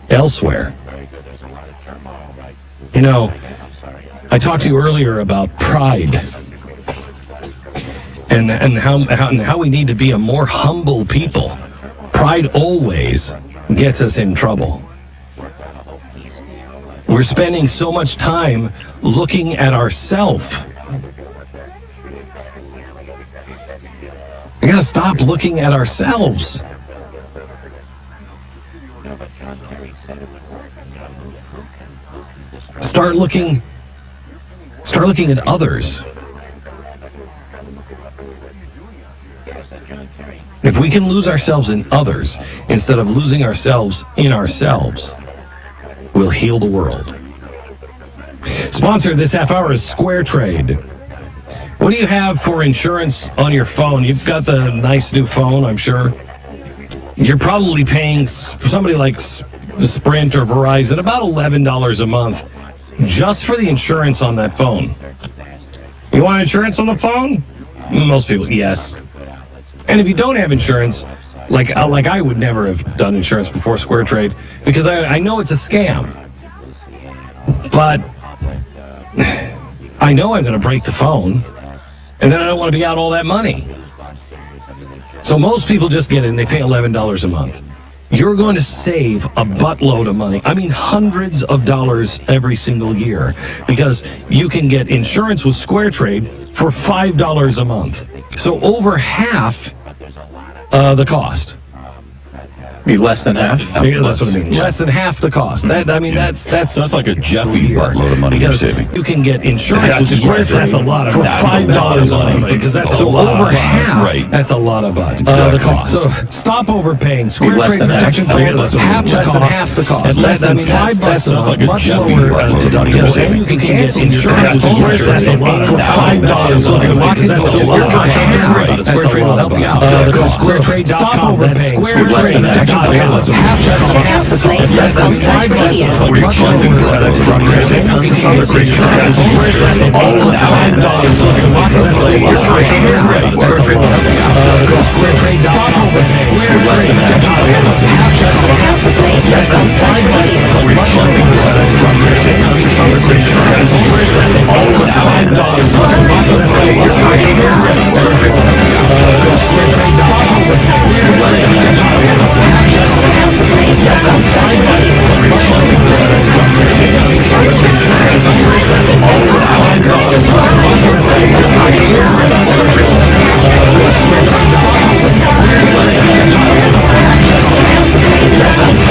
elsewhere. You know, I talked to you earlier about pride and how we need to be a more humble people. Pride always gets us in trouble. We're spending so much time looking at ourselves. We gotta stop looking at ourselves. Start looking at others. If we can lose ourselves in others instead of losing ourselves in ourselves, we'll heal the world. Sponsor this half hour is Square Trade. What do you have for insurance on your phone? You've got the nice new phone, I'm sure. You're probably paying, for somebody like Sprint or Verizon, about $11 a month just for the insurance on that phone. You want insurance on the phone? Most people, yes. And if you don't have insurance, like I would never have done insurance before Square Trade, because I know it's a scam. But I know I'm going to break the phone, and then I don't want to be out all that money. So most people just get it and they pay $11 a month. You're going to save a buttload of money. I mean, hundreds of dollars every single year, because you can get insurance with Square Trade for $5 a month. So over half the cost. Less than half? Yeah, that's what I mean. Yeah. Less than half the cost. That's like a Jeffy buttload of money you're saving. You can get insurance with Square Trade. That's a lot of $5 a month, because that's so over half. Right. That's a lot of the cost. So stop overpaying. Square Trade protection plans less than half the cost. Less than $5 a month. Much lower deductible. And you can get insurance with Square Trade for $5 a month, because that's so over half. Square Trade will help you out. SquareTrade.com. Stop overpaying. Square Trade. Half the cost. Less than $5 a month. Much lower deductible. All of $5 $5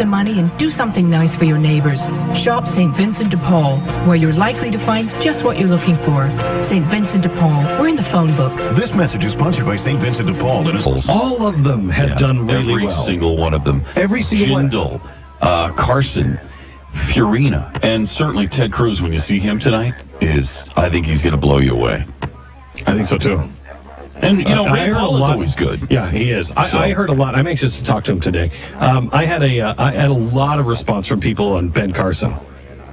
some money and do something nice for your neighbors. Shop St. Vincent de Paul, where you're likely to find just what you're looking for. St. Vincent de Paul, we're in the phone book. This message is sponsored by St. Vincent de Paul. All of them have done really every well. Every single one of them. Every single one. Jindal, Carson, Fiorina, and certainly Ted Cruz, when you see him tonight, I think he's going to blow you away. I think so, too. And, Rand Paul is always good. Yeah, he is. I heard a lot. I'm anxious to talk to him today. I had a lot of response from people on Ben Carson.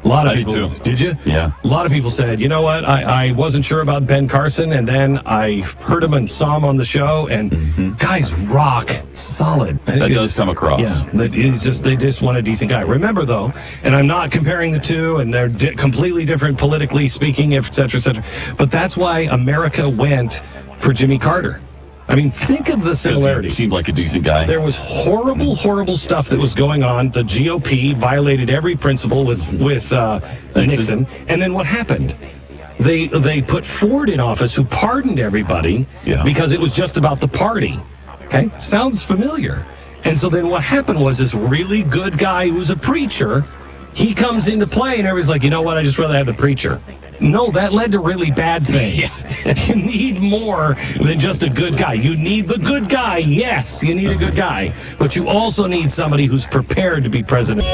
A lot of people. Too. Did you? Yeah. A lot of people said, you know what, I wasn't sure about Ben Carson, and then I heard him and saw him on the show, and guys rock solid. That does come across. Yeah, they just want a decent guy. Remember, though, and I'm not comparing the two, and they're completely different politically speaking, et cetera, but that's why America went for Jimmy Carter. I mean, think of the similarities. He seemed like a decent guy. There was horrible stuff that was going on. The GOP violated every principle with Nixon. And then what happened? They put Ford in office, who pardoned everybody because it was just about the party. Okay? Sounds familiar. And so then what happened was this really good guy who's a preacher, he comes into play, and everybody's like, you know what, I just rather have the preacher. No, that led to really bad things. You need more than just a good guy. You need the good guy, yes, you need a good guy. But you also need somebody who's prepared to be president.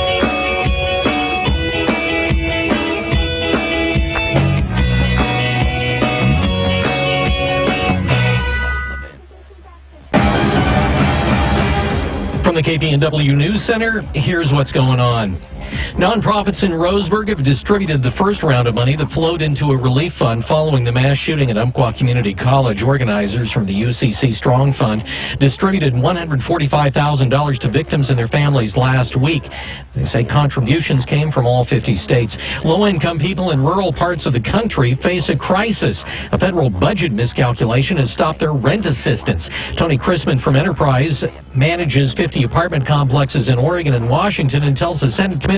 From the KPNW News Center, here's what's going on. Nonprofits in Roseburg have distributed the first round of money that flowed into a relief fund following the mass shooting at Umpqua Community College. Organizers from the UCC Strong Fund distributed $145,000 to victims and their families last week. They say contributions came from all 50 states. Low-income people in rural parts of the country face a crisis. A federal budget miscalculation has stopped their rent assistance. Tony Chrisman from Enterprise manages 50 apartment complexes in Oregon and Washington and tells the Senate committee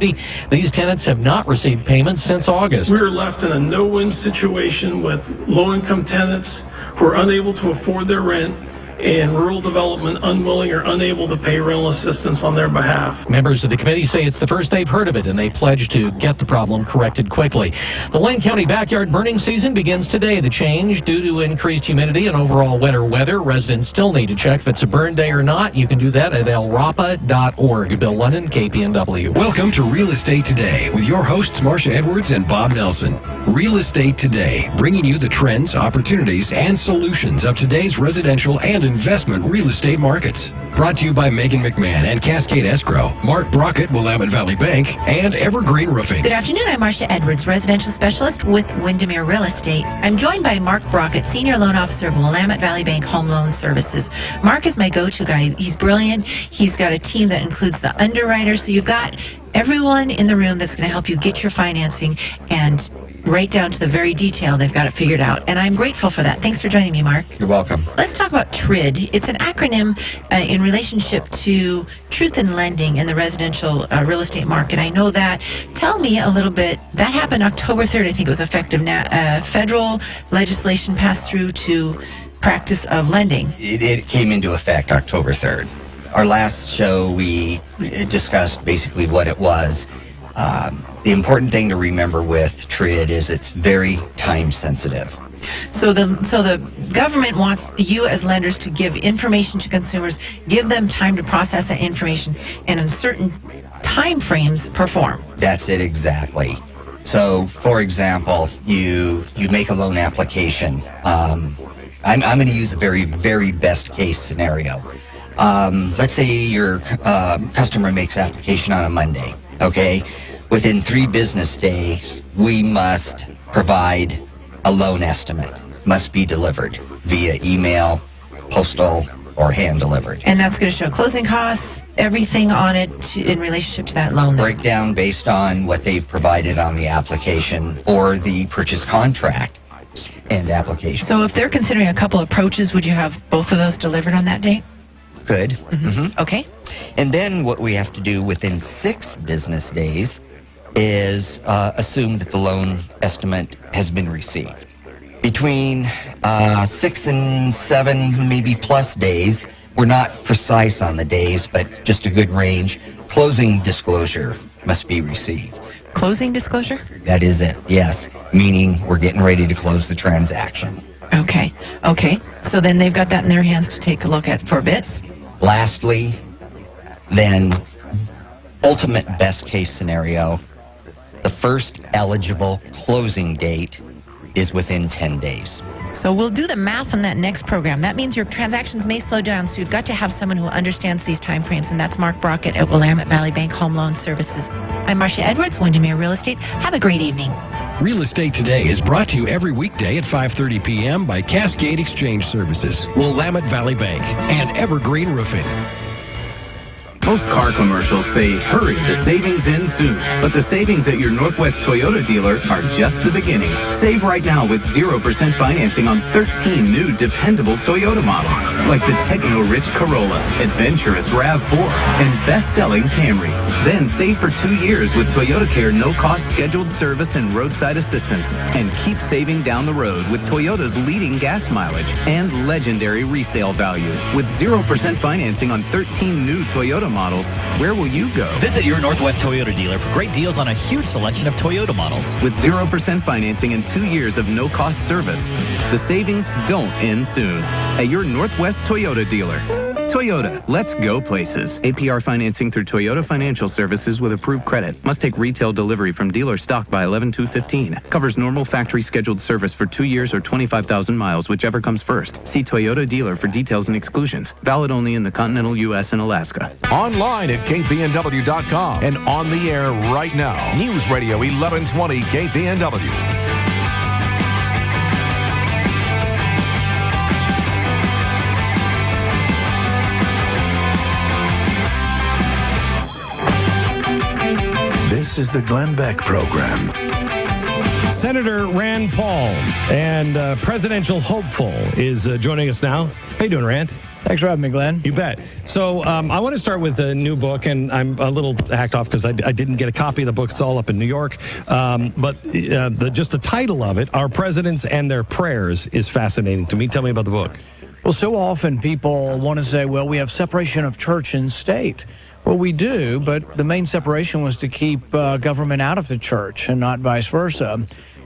these tenants have not received payments since August. We're left in a no-win situation with low-income tenants who are unable to afford their rent and rural development unwilling or unable to pay rental assistance on their behalf. Members of the committee say it's the first they've heard of it, and they pledge to get the problem corrected quickly. The Lane County backyard burning season begins today. The change due to increased humidity and overall wetter weather. Residents still need to check if it's a burn day or not. You can do that at lrapa.org. Bill London, KPNW. Welcome to Real Estate Today with your hosts Marcia Edwards and Bob Nelson. Real Estate Today, bringing you the trends, opportunities, and solutions of today's residential and investment real estate markets. Brought to you by Megan McMahon and Cascade Escrow, Mark Brockett, Willamette Valley Bank, and Evergreen Roofing. Good afternoon. I'm Marcia Edwards, residential specialist with Windermere Real Estate. I'm joined by Mark Brockett, senior loan officer of Willamette Valley Bank Home Loan Services. Mark is my go-to guy. He's brilliant. He's got a team that includes the underwriter, so you've got everyone in the room that's going to help you get your financing, and right down to the very detail, they've got it figured out. And I'm grateful for that. Thanks for joining me, Mark. You're welcome. Let's talk about TRID. It's an acronym in relationship to truth in lending in the residential real estate market. I know that. Tell me a little bit. That happened October 3rd, I think it was effective. Federal legislation passed through to practice of lending. It came into effect October 3rd. Our last show, we discussed basically what it was. The important thing to remember with TRID is it's very time sensitive. So the government wants you as lenders to give information to consumers, give them time to process that information, and in certain time frames perform. That's it exactly. So, for example, you make a loan application. I'm going to use a very, very best case scenario. Let's say your customer makes application on a Monday, okay? Within 3 business days, we must provide a loan estimate. Must be delivered via email, postal, or hand-delivered. And that's going to show closing costs, everything on it in relationship to that loan. Breakdown based on what they've provided on the application or the purchase contract and application. So if they're considering a couple approaches, would you have both of those delivered on that date? Good. Mm-hmm. Okay. And then what we have to do within 6 business days is assume that the loan estimate has been received. Between 6 and 7, maybe plus days, we're not precise on the days, but just a good range. Closing disclosure must be received. Closing disclosure? That is it, yes. Meaning we're getting ready to close the transaction. Okay. So then they've got that in their hands to take a look at for a bit. Lastly, then, ultimate best case scenario, the first eligible closing date is within 10 days. So we'll do the math on that next program. That means your transactions may slow down, so you've got to have someone who understands these time frames, and that's Mark Brockett at Willamette Valley Bank Home Loan Services. I'm Marcia Edwards, Windermere Real Estate. Have a great evening. Real Estate Today is brought to you every weekday at 5:30 p.m. by Cascade Exchange Services, Willamette Valley Bank, and Evergreen Roofing. Most car commercials say, hurry, the savings ends soon. But the savings at your Northwest Toyota dealer are just the beginning. Save right now with 0% financing on 13 new dependable Toyota models, like the techno-rich Corolla, adventurous RAV4, and best-selling Camry. Then save for 2 years with Toyota Care no-cost scheduled service and roadside assistance. And keep saving down the road with Toyota's leading gas mileage and legendary resale value. With 0% financing on 13 new Toyota models, where will you go? Visit your Northwest Toyota dealer for great deals on a huge selection of Toyota models. With 0% financing and 2 years of no-cost service, the savings don't end soon. At your Northwest Toyota dealer. Toyota, let's go places. APR financing through Toyota Financial Services with approved credit. Must take retail delivery from dealer stock by 11/2/15. Covers normal factory scheduled service for 2 years or 25,000 miles, whichever comes first. See Toyota dealer for details and exclusions. Valid only in the continental U.S. and Alaska. Online at KPNW.com and on the air right now. News Radio 1120 KPNW. This is the Glenn Beck Program. Senator Rand Paul and presidential hopeful is joining us now. How you doing, Rand? Thanks for having me, Glenn. You bet. So I want to start with a new book, and I'm a little hacked off because I didn't get a copy of the book. It's all up in New York. But just the title of it, Our Presidents and Their Prayers, is fascinating to me. Tell me about the book. Well, so often people want to say, well, we have separation of church and state. Well, we do, but the main separation was to keep government out of the church and not vice versa.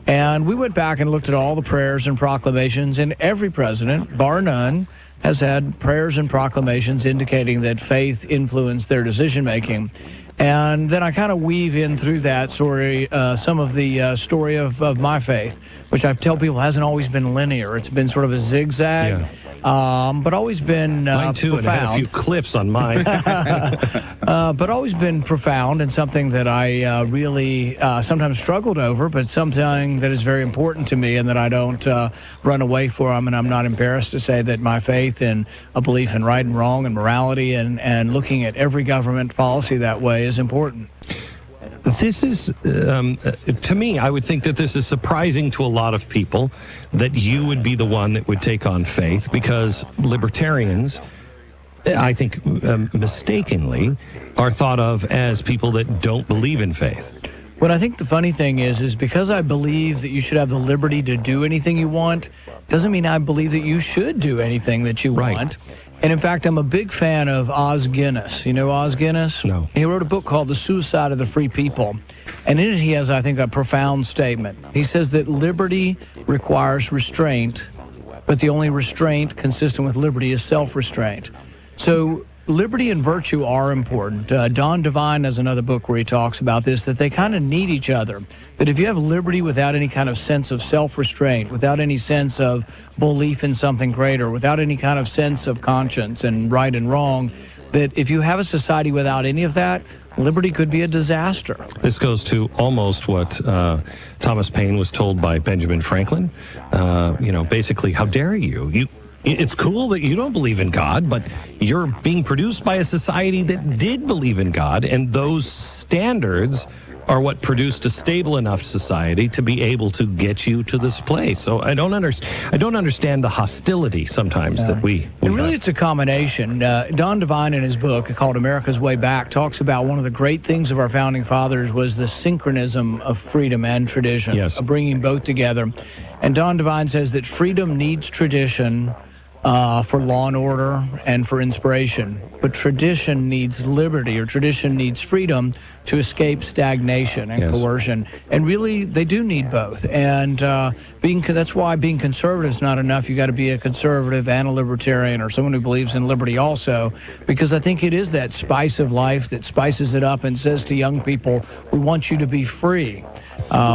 And we went back and looked at all the prayers and proclamations, and every president, bar none, has had prayers and proclamations indicating that faith influenced their decision-making. And then I kind of weave in through that story some of the story of my faith, which I tell people hasn't always been linear. It's been sort of a zigzag. Yeah. But always been mine too, profound. And I had a few cliffs on mine. But always been profound and something that I really sometimes struggled over, but something that is very important to me and that I don't run away from. And I'm not embarrassed to say that my faith and a belief in right and wrong and morality and looking at every government policy that way is important. This is, to me, I would think that this is surprising to a lot of people that you would be the one that would take on faith, because libertarians, I think mistakenly, are thought of as people that don't believe in faith. What I think the funny thing is because I believe that you should have the liberty to do anything you want, doesn't mean I believe that you should do anything that you want. And in fact, I'm a big fan of Os Guinness. You know Os Guinness? No. He wrote a book called The Suicide of the Free People. And in it, he has, I think, a profound statement. He says that liberty requires restraint, but the only restraint consistent with liberty is self-restraint. So liberty and virtue are important. Don Devine has another book where he talks about this, that they kind of need each other. That if you have liberty without any kind of sense of self-restraint, without any sense of belief in something greater, without any kind of sense of conscience and right and wrong, that if you have a society without any of that, liberty could be a disaster. This goes to almost what Thomas Paine was told by Benjamin Franklin. Basically, how dare you? It's cool that you don't believe in God, but you're being produced by a society that did believe in God, and those standards are what produced a stable enough society to be able to get you to this place. So I don't understand the hostility sometimes that we really, it's a combination. Don Devine, in his book called America's Way Back, talks about one of the great things of our founding fathers was the synchronism of freedom and tradition, of bringing both together. And Don Devine says that freedom needs tradition, for law and order and for inspiration. But tradition needs liberty, or tradition needs freedom to escape stagnation and coercion. And really, they do need both. And that's why being conservative is not enough. You got to be a conservative and a libertarian, or someone who believes in liberty also, because I think it is that spice of life that spices it up and says to young people, we want you to be free.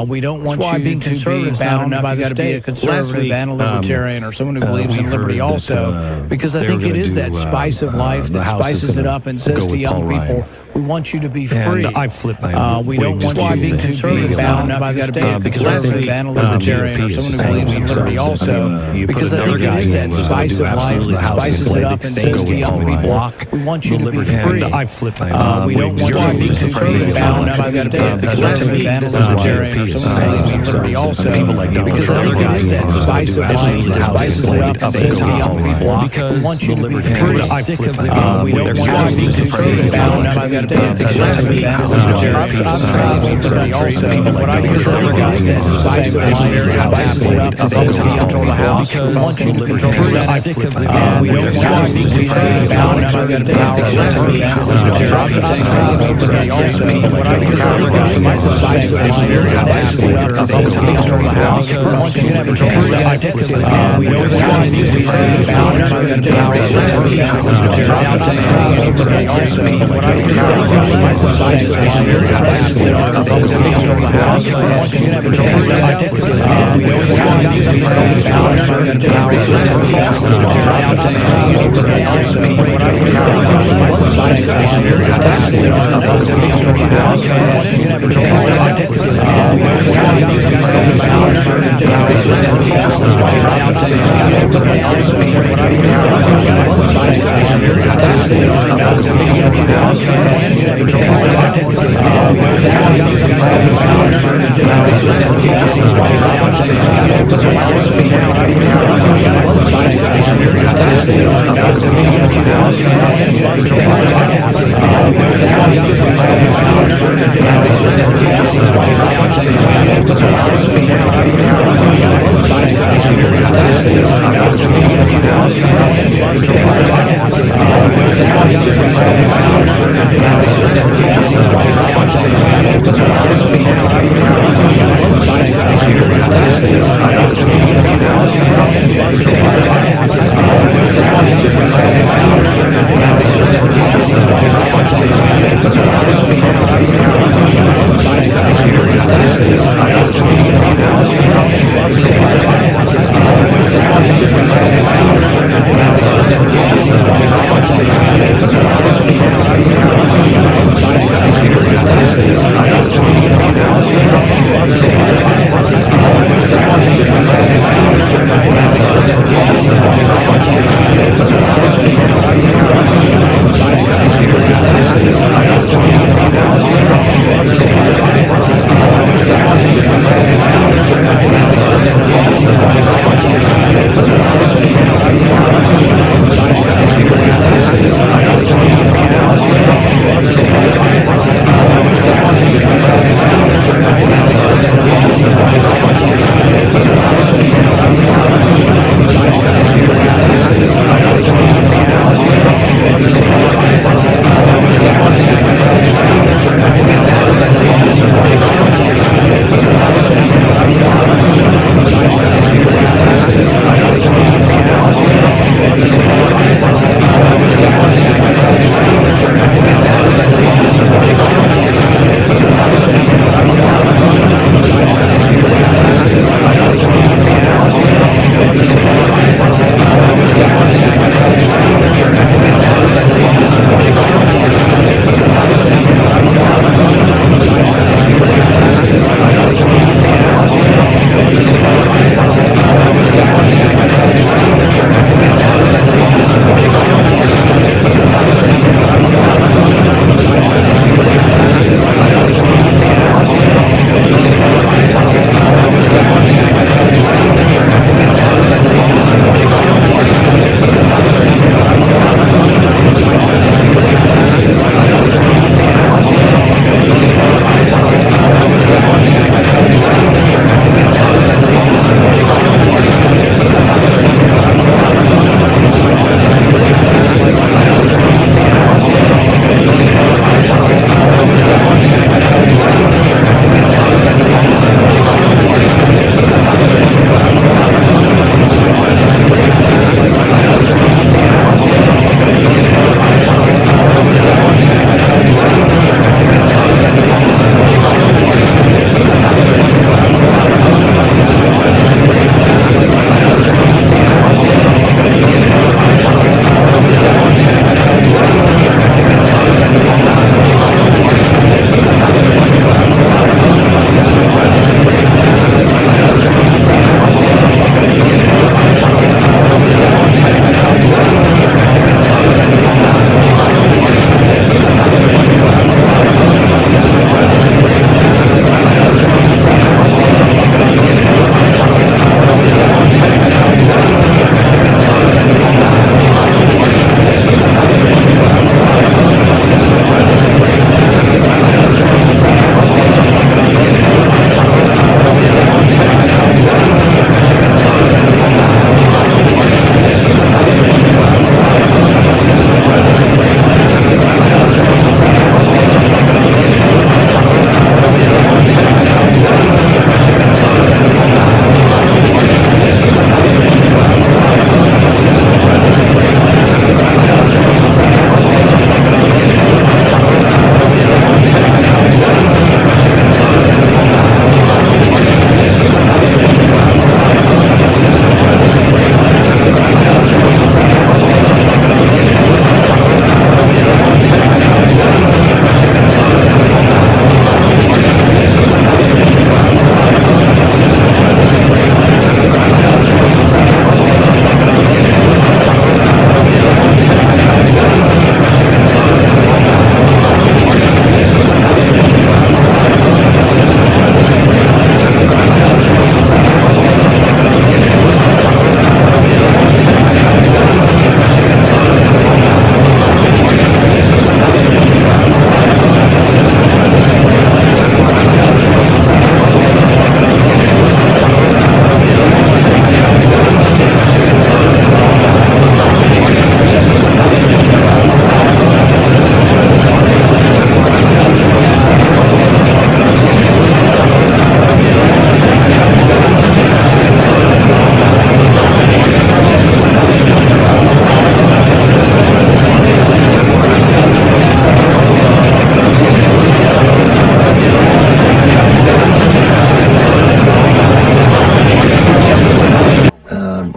We don't want you to be bound by the state. You got to be a conservative and a libertarian, or someone who believes in liberty also, because I think it is that spice of life that spices it up and says to young people, we want you to be free. I flip my we don't want you to be bound by the state. You got to be a conservative and a libertarian, or someone who believes in liberty also, because I think it is that spice of life that spices it up and says to young people, we want you to be free. I flip my we don't want you to be bound by the state. You got to be a conservative and a libertarian, or someone who believes in liberty also, because I think it is that spice of life that spices it up and says to young people, we want you to be free. We don't want you to be bound by the state. You got to be a libertarian, or someone who believes in liberty also, because I think it is that spice of life that spices it up and says to young people, we want you to control the Senate. We don't want you to be bound by the state. You got to be a libertarian, or someone who believes in liberty also, because I think it is that spice of life that spices it up and says to young people, we want you to control the Senate. We don't want you to be bound by the state. You got to be a libertarian, or someone who believes in liberty also,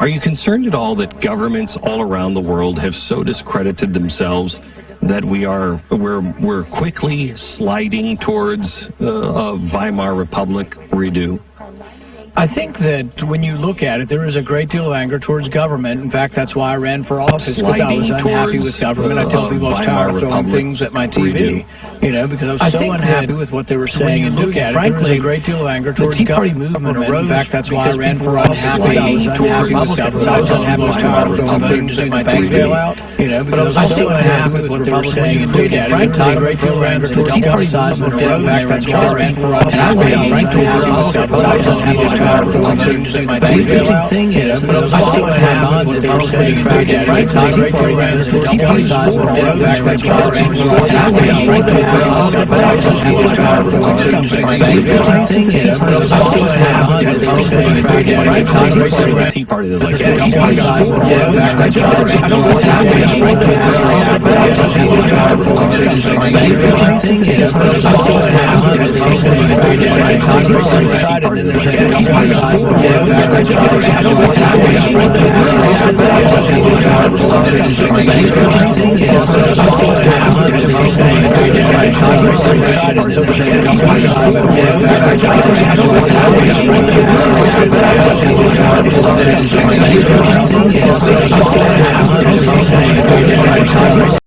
Are you concerned at all that governments all around the world have so discredited themselves that we're quickly sliding towards a Weimar Republic redo? I think that when you look at it, there is a great deal of anger towards government. In fact, that's why I ran for office, because I was unhappy with government. I tell people I was tired of throwing things at my TV, because I was so unhappy with what they were saying and doing. Frankly, there was a great deal of anger towards the Tea Party movement. In fact, that's why I ran for office, because I was unhappy with government. I was unhappy, I was tired of throwing things at my TV, because I was so unhappy with what they were saying and doing. Frankly, there was a great deal of anger towards the Tea Party movement. In fact, that's why I ran for office, because I was unhappy with government. I was unhappy with the interesting thing is that I was so unhappy with what they were saying. Frankly, programs for Tea Party size were dead. In fact, that's why I ran for office. I was unhappy with the thing is that I was so unhappy with what they were saying. Frankly, Tea Party is like Tea Party size were dead. In fact, that's why I ran for office. I was unhappy with the thing is that I was so unhappy with what they were saying.